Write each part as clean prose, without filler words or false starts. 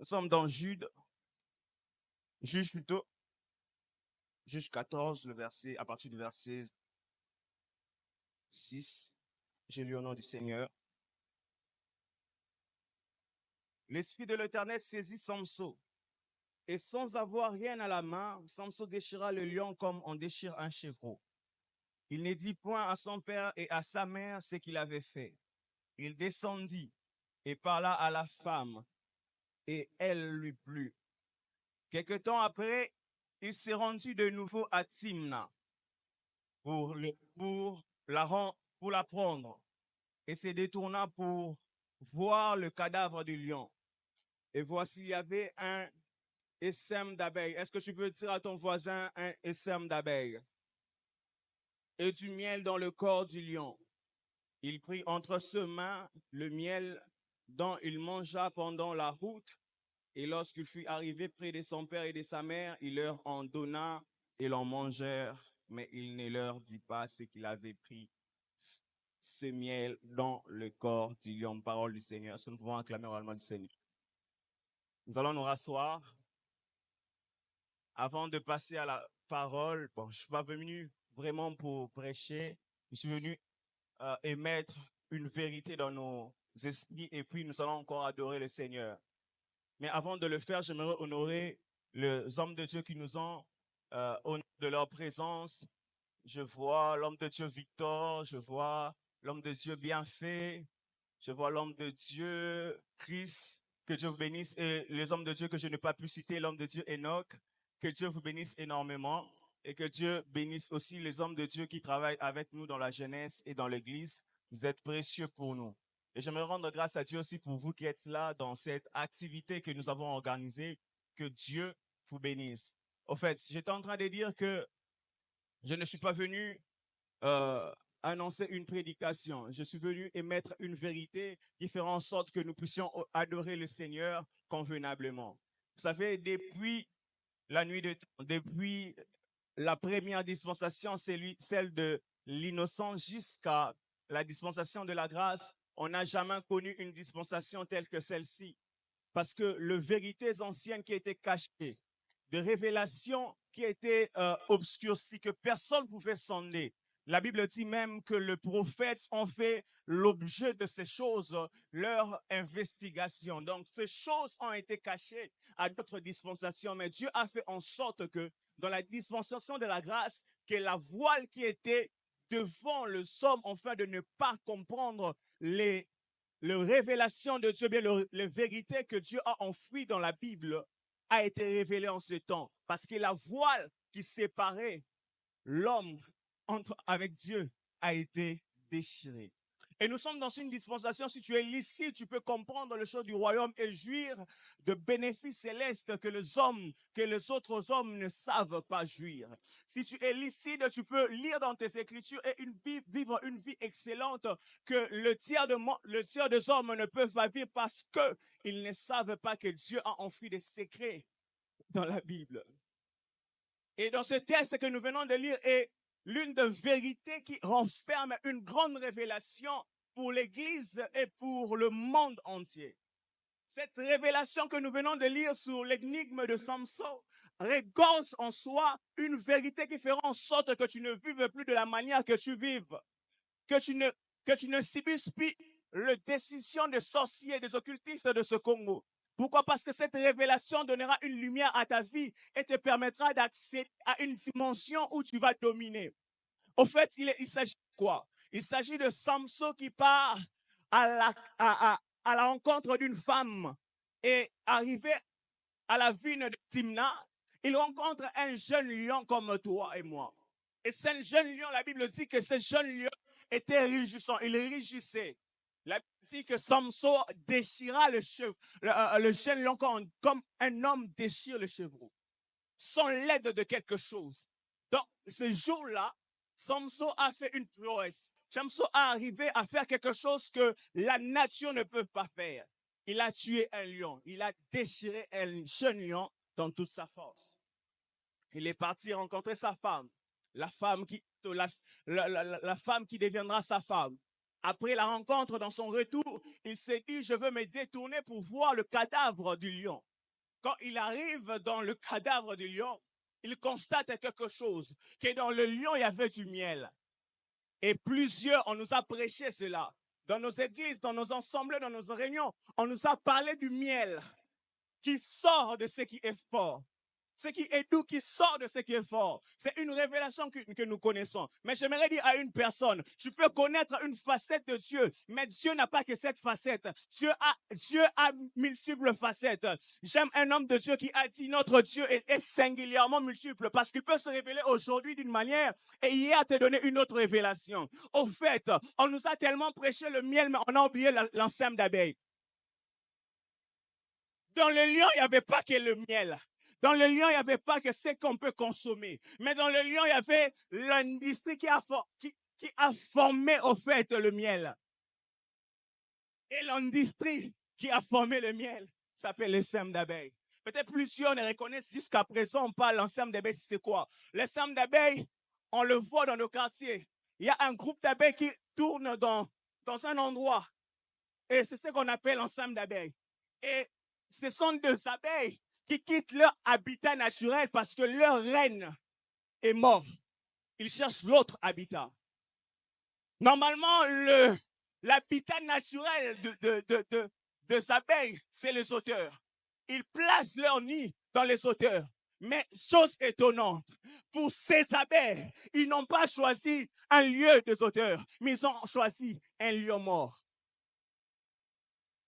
Nous sommes dans Juge plutôt, Juge 14, à partir du verset 6. J'ai lu au nom du Seigneur. L'Esprit de l'Éternel saisit Samson. Et sans avoir rien à la main, Samson déchira le lion comme on déchire un chevreau. Il ne dit point à son père et à sa mère ce qu'il avait fait. Il descendit et parla à la femme, et elle lui plut. Quelque temps après, il s'est rendu de nouveau à Timna pour la prendre, et se détourna pour voir le cadavre du lion. Et voici, il y avait un essaim d'abeilles. Est-ce que tu peux dire à ton voisin un essaim d'abeilles? Et du miel dans le corps du lion. Il prit entre ses mains le miel dont il mangea pendant la route, et lorsqu'il fut arrivé près de son père et de sa mère, il leur en donna et l'en mangèrent, mais il ne leur dit pas ce qu'il avait pris ce miel dans le corps du lion. Parole du Seigneur. Est-ce que nous pouvons acclamer oralement du Seigneur? Nous allons nous rasseoir. Avant de passer à la parole, bon, je ne suis pas venu vraiment pour prêcher, je suis venu émettre une vérité dans nos esprits et puis nous allons encore adorer le Seigneur. Mais avant de le faire, j'aimerais honorer les hommes de Dieu qui nous ont honoré de leur présence. Je vois l'homme de Dieu Victor, je vois l'homme de Dieu Bienfait, je vois l'homme de Dieu Chris, que Dieu vous bénisse, et les hommes de Dieu que je n'ai pas pu citer, l'homme de Dieu Enoch, que Dieu vous bénisse énormément et que Dieu bénisse aussi les hommes de Dieu qui travaillent avec nous dans la jeunesse et dans l'église. Vous êtes précieux pour nous. Et j'aimerais rendre grâce à Dieu aussi pour vous qui êtes là dans cette activité que nous avons organisée. Que Dieu vous bénisse. Au fait, j'étais en train de dire que je ne suis pas venu annoncer une prédication. Je suis venu émettre une vérité qui fera en sorte que nous puissions adorer le Seigneur convenablement. Vous savez, depuis la nuit de temps, depuis la première dispensation, celle de l'innocence jusqu'à la dispensation de la grâce, on n'a jamais connu une dispensation telle que celle-ci. Parce que les vérités anciennes qui étaient cachées, de révélations qui étaient obscurcies, que personne ne pouvait sonder. La Bible dit même que les prophètes ont fait l'objet de ces choses, leur investigation. Donc, ces choses ont été cachées à d'autres dispensations, mais Dieu a fait en sorte que dans la dispensation de la grâce, que la voile qui était devant le somme, afin de ne pas comprendre les révélations de Dieu, bien les vérités que Dieu a enfouies dans la Bible, a été révélée en ce temps. Parce que la voile qui séparait l'homme avec Dieu a été déchirée. Et nous sommes dans une dispensation, si tu es ici, tu peux comprendre les choses du royaume et jouir de bénéfices célestes que les autres hommes ne savent pas jouir. Si tu es ici, tu peux lire dans tes écritures et vivre une vie excellente que le tiers des hommes ne peuvent pas vivre parce qu'ils ne savent pas que Dieu a enfoui des secrets dans la Bible. Et dans ce texte que nous venons de lire est l'une des vérités qui renferme une grande révélation pour l'Église et pour le monde entier. Cette révélation que nous venons de lire sur l'énigme de Samson regorge en soi une vérité qui fera en sorte que tu ne vives plus de la manière que tu vives, que tu ne subisses plus les décisions des sorciers et des occultistes de ce Congo. Pourquoi? Parce que cette révélation donnera une lumière à ta vie et te permettra d'accéder à une dimension où tu vas dominer. Au fait, il s'agit de quoi? Il s'agit de Samson qui part à la rencontre d'une femme et arrivé à la ville de Timna, il rencontre un jeune lion comme toi et moi. Et ce jeune lion, la Bible dit que ce jeune lion était rugissant, il rugissait. La Bible dit que Samson déchira le jeune lion comme un homme déchire le chevreau, sans l'aide de quelque chose. Donc, ce jour-là, Samson a fait une prouesse. Samson a arrivé à faire quelque chose que la nature ne peut pas faire. Il a tué un lion. Il a déchiré un jeune lion dans toute sa force. Il est parti rencontrer sa femme, la femme qui deviendra sa femme. Après la rencontre, dans son retour, il s'est dit, je veux me détourner pour voir le cadavre du lion. quand il arrive dans le cadavre du lion, il constate quelque chose, que dans le lion, il y avait du miel. Et plusieurs, on nous a prêché cela. Dans nos églises, dans nos assemblées, dans nos réunions, on nous a parlé du miel qui sort de ce qui est fort. Ce qui est doux, qui sort de ce qui est fort. C'est une révélation que nous connaissons. Mais j'aimerais dire à une personne, tu peux connaître une facette de Dieu, mais Dieu n'a pas que cette facette. Dieu a multiples facettes. J'aime un homme de Dieu qui a dit, notre Dieu est singulièrement multiple, parce qu'il peut se révéler aujourd'hui d'une manière et hier te donner une autre révélation. Au fait, on nous a tellement prêché le miel, mais on a oublié l'ensemble d'abeilles. Dans le lion, il n'y avait pas que le miel. Dans le lion, il n'y avait pas que ce qu'on peut consommer. Mais dans le lion, il y avait l'industrie qui a formé, au fait, le miel. Et l'industrie qui a formé le miel s'appelle le sème d'abeilles. Peut-être plusieurs ne reconnaissent jusqu'à présent, on parle l'ensemble d'abeilles, c'est quoi? Le sème d'abeilles, on le voit dans nos quartiers. Il y a un groupe d'abeilles qui tourne dans un endroit. Et c'est ce qu'on appelle l'ensemble d'abeilles. Et ce sont des abeilles qui quittent leur habitat naturel parce que leur reine est morte. Ils cherchent l'autre habitat. Normalement, l'habitat naturel des abeilles, c'est les auteurs. Ils placent leur nid dans les auteurs. Mais chose étonnante, pour ces abeilles, ils n'ont pas choisi un lieu des auteurs, mais ils ont choisi un lieu mort.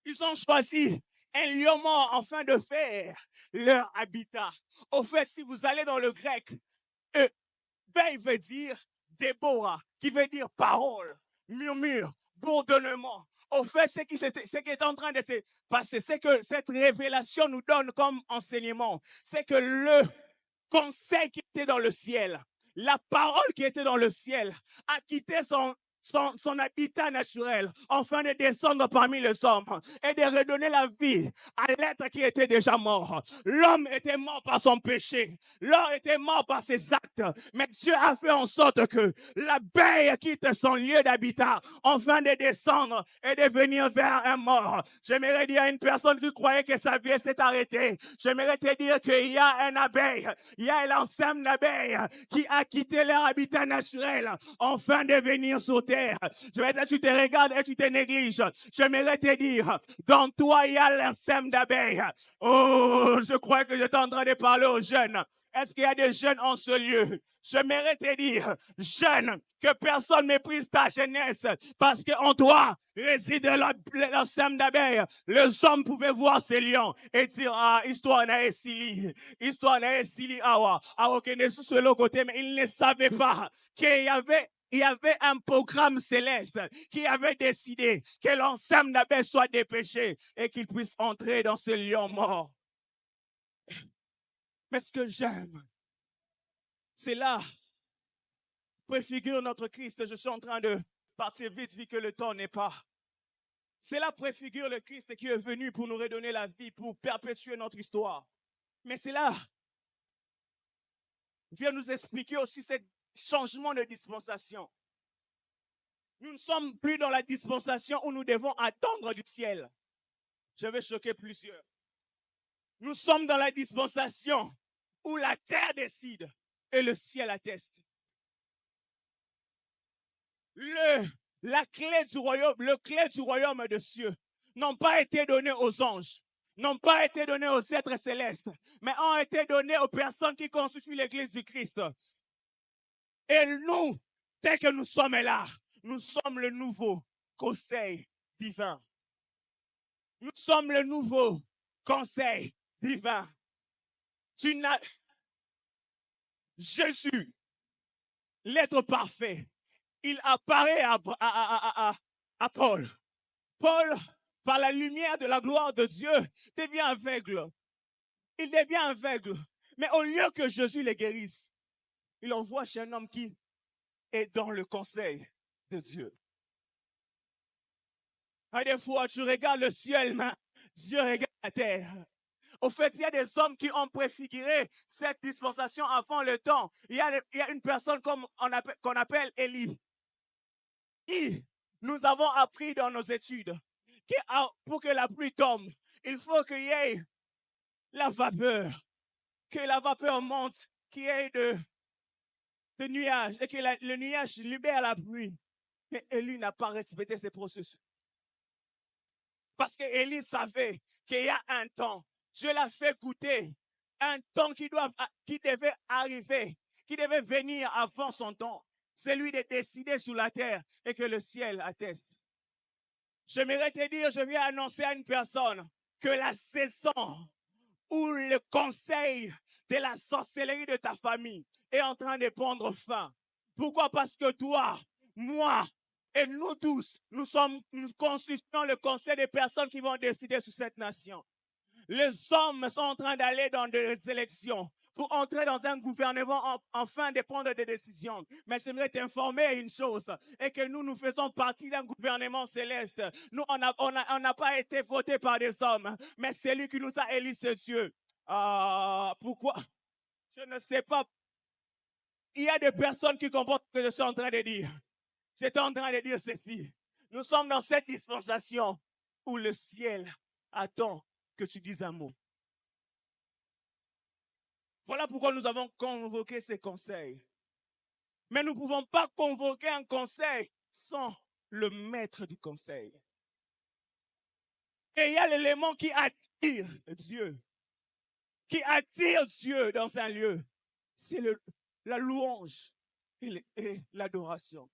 Ils ont choisi un lieu mort afin de faire leur habitat. Au fait, si vous allez dans le grec, veille veut dire Déborah, qui veut dire parole, murmure, bourdonnement. Au fait, ce qui est en train de se passer, c'est que cette révélation nous donne comme enseignement, c'est que le conseil qui était dans le ciel, la parole qui était dans le ciel, a quitté son habitat naturel, afin de descendre parmi les hommes et de redonner la vie à l'être qui était déjà mort. L'homme était mort par son péché, l'homme était mort par ses actes, mais Dieu a fait en sorte que l'abeille quitte son lieu d'habitat, afin de descendre et de venir vers un mort. J'aimerais dire à une personne qui croyait que sa vie s'est arrêtée, j'aimerais te dire qu'il y a un abeille, il y a l'ensemble d'abeilles qui a quitté leur habitat naturel, afin de venir sur terre. Je vais dire, tu te regardes et tu te négliges. J'aimerais te dire, dans toi, il y a l'ensemble d'abeilles. Oh, je crois que je suis en train de parler aux jeunes. Est-ce qu'il y a des jeunes en ce lieu? J'aimerais te dire, jeune, que personne ne méprise ta jeunesse, parce qu'en toi réside l'ensemble d'abeilles. Les hommes pouvaient voir ces lions et dire, ah, histoire n'a essili, histoire n'a essili, awa, awa, sur le côté, mais ils ne savaient pas qu'il y avait un programme céleste qui avait décidé que l'ensemble d'abeilles soit dépêché et qu'il puisse entrer dans ce lion mort. Mais ce que j'aime, c'est là, préfigure notre Christ. Je suis en train de partir vite vu que le temps n'est pas. C'est là préfigure le Christ qui est venu pour nous redonner la vie, pour perpétuer notre histoire. Mais c'est là, vient nous expliquer aussi ce changement de dispensation. Nous ne sommes plus dans la dispensation où nous devons attendre du ciel. Je vais choquer plusieurs. Nous sommes dans la dispensation où la terre décide et le ciel atteste. La clé du royaume, le clé du royaume de cieux n'ont pas été donnés aux anges, n'ont pas été donnés aux êtres célestes, mais ont été donnés aux personnes qui constituent l'église du Christ. Et nous, dès que nous sommes là, nous sommes le nouveau conseil divin. Nous sommes le nouveau conseil divin. Jésus, l'être parfait, il apparaît à Paul. Paul, par la lumière de la gloire de Dieu, devient aveugle. Il devient aveugle. Mais au lieu que Jésus le guérisse, il envoie chez un homme qui est dans le conseil de Dieu. Et des fois, tu regardes le ciel, mais Dieu regarde la terre. Au fait, il y a des hommes qui ont préfiguré cette dispensation avant le temps. Il y a une personne qu'on appelle Élie. Et nous avons appris dans nos études que pour que la pluie tombe, il faut qu'il y ait la vapeur, que la vapeur monte, qu'il y ait de nuages et que le nuage libère la pluie. Mais Élie n'a pas respecté ces processus. Parce qu'Élie savait qu'il y a un temps. Dieu l'a fait goûter un temps qui devait arriver, qui devait venir avant son temps. C'est lui de décider sur la terre et que le ciel atteste. J'aimerais te dire, je viens annoncer à une personne que la saison où le conseil de la sorcellerie de ta famille est en train de prendre fin. Pourquoi? Parce que toi, moi et nous tous, nous constituons le conseil des personnes qui vont décider sur cette nation. Les hommes sont en train d'aller dans des élections pour entrer dans un gouvernement afin de prendre des décisions. Mais j'aimerais t'informer une chose, et que nous faisons partie d'un gouvernement céleste. Nous, on n'a pas été votés par des hommes, mais c'est lui qui nous a élus, c'est Dieu. Pourquoi? Je ne sais pas. Il y a des personnes qui comprennent ce que je suis en train de dire. J'étais en train de dire ceci. Nous sommes dans cette dispensation où le ciel attend que tu dises un mot. Voilà pourquoi nous avons convoqué ces conseils. Mais nous ne pouvons pas convoquer un conseil sans le maître du conseil. Et il y a l'élément qui attire Dieu. Qui attire Dieu dans un lieu. C'est la louange et l'adoration.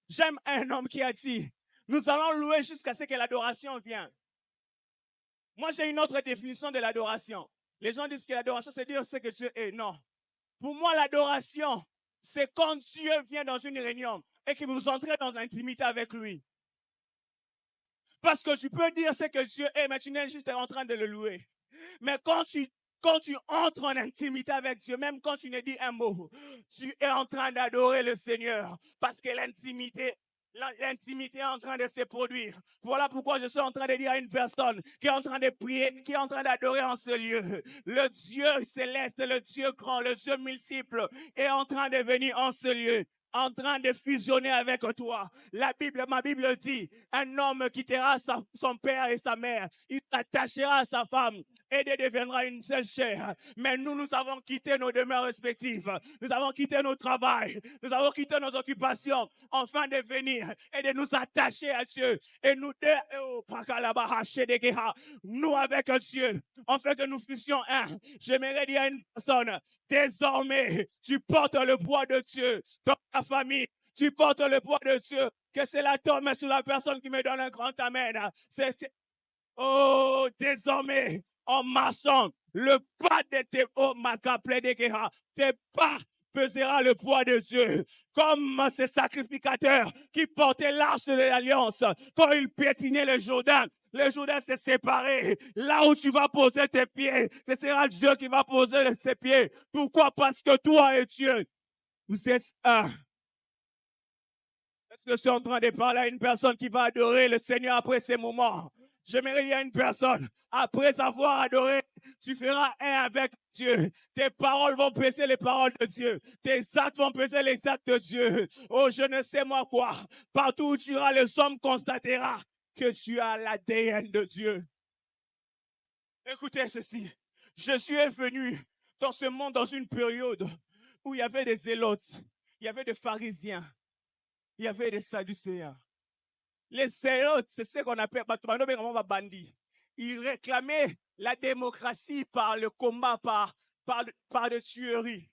J'aime un homme qui a dit, nous allons louer jusqu'à ce que l'adoration vienne. Moi, j'ai une autre définition de l'adoration. Les gens disent que l'adoration, c'est dire ce que Dieu est. Non. Pour moi, l'adoration, c'est quand Dieu vient dans une réunion et que vous entrez dans l'intimité avec lui. Parce que tu peux dire ce que Dieu est, mais tu n'es juste en train de le louer. Mais quand tu entres en intimité avec Dieu, même quand tu ne dis un mot, tu es en train d'adorer le Seigneur. Parce que l'intimité est en train de se produire. Voilà pourquoi je suis en train de dire à une personne qui est en train de prier, qui est en train d'adorer en ce lieu. Le Dieu céleste, le Dieu grand, le Dieu multiple est en train de venir en ce lieu, en train de fusionner avec toi. Ma Bible dit, un homme quittera son père et sa mère, il s'attachera à sa femme et deviendra une seule chair. Mais nous avons quitté nos demeures respectives, nous avons quitté nos travails, nous avons quitté nos occupations, afin de venir et de nous attacher à Dieu. Et nous nous avec Dieu, afin que nous fussions un. J'aimerais dire à une personne, désormais, tu portes le poids de Dieu dans ta famille. Tu portes le poids de Dieu. Que cela tombe sur la personne qui me donne un grand amen. Oh, désormais, en marchant, le pas de tes tes pas pesera le poids de Dieu. Comme ces sacrificateurs qui portaient l'arche de l'alliance, quand ils piétinaient le Jourdain s'est séparé. Là où tu vas poser tes pieds, ce sera Dieu qui va poser ses pieds. Pourquoi? Parce que toi et Dieu, vous êtes un. Est-ce que je suis en train de parler à une personne qui va adorer le Seigneur après ces moments? J'aimerais dire à une personne, après avoir adoré, tu feras un avec Dieu. Tes paroles vont peser les paroles de Dieu. Tes actes vont peser les actes de Dieu. Oh, je ne sais moi quoi. Partout où tu iras, les hommes constatera que tu as l'ADN de Dieu. Écoutez ceci. Je suis venu dans ce monde dans une période où il y avait des zélotes, il y avait des pharisiens, il y avait des sadducéens. Les zélotes, c'est ce qu'on appelle bandits. Ils réclamaient la démocratie par le combat, par des tueries.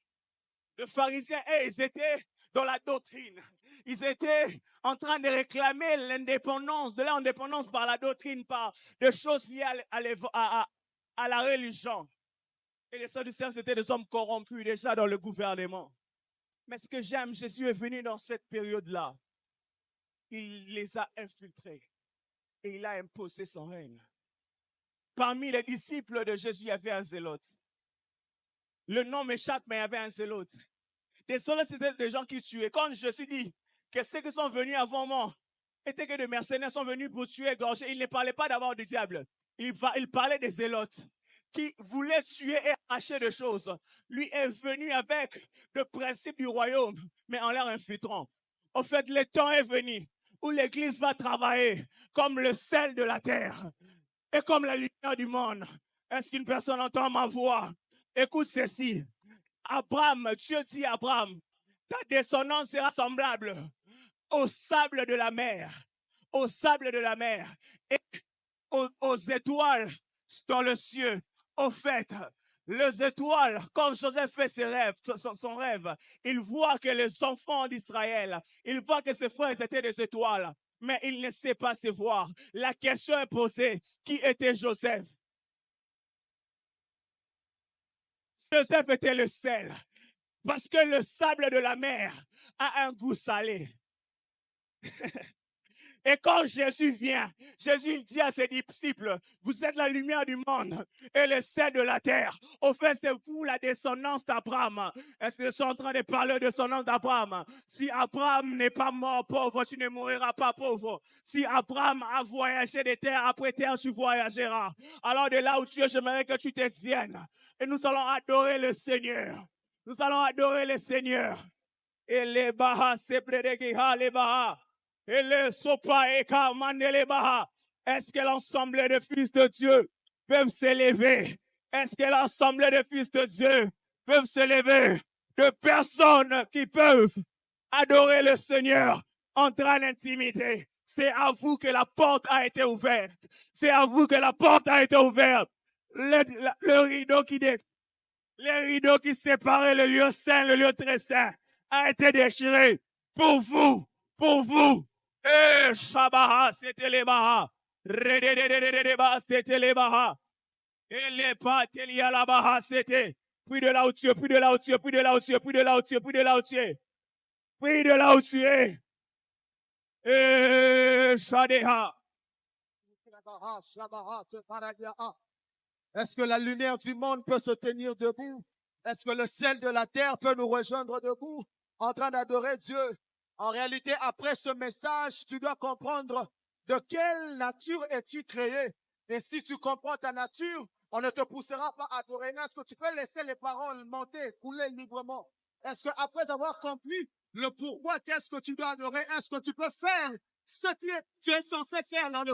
Les pharisiens, ils étaient dans la doctrine. Ils étaient en train de réclamer l'indépendance, de l'indépendance par la doctrine, par des choses liées à la religion. Et les sadducéens, c'était des hommes corrompus déjà dans le gouvernement. Mais ce que j'aime, Jésus est venu dans cette période-là. Il les a infiltrés et il a imposé son règne. Parmi les disciples de Jésus, il y avait un zélote. Le nom m'échappe, mais il y avait un zélote. Des zélotes, c'était des gens qui tuaient. Quand Jésus dit que ceux qui sont venus avant moi étaient que des mercenaires sont venus pour tuer, égorger, il ne parlait pas d'abord du diable. Il parlait des zélotes qui voulaient tuer et arracher des choses. Lui est venu avec le principe du royaume, mais en leur infiltrant. En fait, le temps est venu où l'Église va travailler comme le sel de la terre et comme la lumière du monde. Est-ce qu'une personne entend ma voix? Écoute ceci. Abraham, Dieu dit à Abraham, ta descendance sera semblable au sable de la mer, au sable de la mer et aux étoiles dans le ciel. Au fait, les étoiles, quand Joseph fait ses rêves, son rêve, il voit que les enfants d'Israël, il voit que ses frères étaient des étoiles, mais il ne sait pas se voir. La question est posée, qui était Joseph? Joseph était le sel, parce que le sable de la mer a un goût salé. Et quand Jésus vient, Jésus il dit à ses disciples, vous êtes la lumière du monde et le sel de la terre. Au fait, c'est vous la descendance d'Abraham. Est-ce que je suis en train de parler de descendance d'Abraham? Si Abraham n'est pas mort pauvre, tu ne mouriras pas pauvre. Si Abraham a voyagé de terre après terre, tu voyageras. Alors de là où tu es, j'aimerais que tu te tiennes. Et nous allons adorer le Seigneur. Nous allons adorer le Seigneur. Et les bahas, c'est près de les bahas. Est-ce que l'ensemble des fils de Dieu peuvent s'élever? Est-ce que l'ensemble des fils de Dieu peuvent s'élever? De personnes qui peuvent adorer le Seigneur, entrer en intimité. C'est à vous que la porte a été ouverte. C'est à vous que la porte a été ouverte. Le rideau qui séparait le lieu saint, le lieu très saint, a été déchiré pour vous, pour vous. Eh, Shabaha, c'était les Baha. C'était les Baha. Et les Patelia la Baha, c'était. Puis de là où tu es, puis de là où tu es, puis de là où tu es, puis de là où tu es, puis de là où tu es. Puis de là où tu es. Eh, Shadeha. Est-ce que la lumière du monde peut se tenir debout? Est-ce que le sel de la terre peut nous rejoindre debout en train d'adorer Dieu? En réalité, après ce message, tu dois comprendre de quelle nature es-tu créé. Et si tu comprends ta nature, on ne te poussera pas à adorer. Est-ce que tu peux laisser les paroles monter, couler librement? Est-ce qu'après avoir compris le pourquoi, qu'est-ce que tu dois adorer? Est-ce que tu peux faire ce que tu es censé faire dans le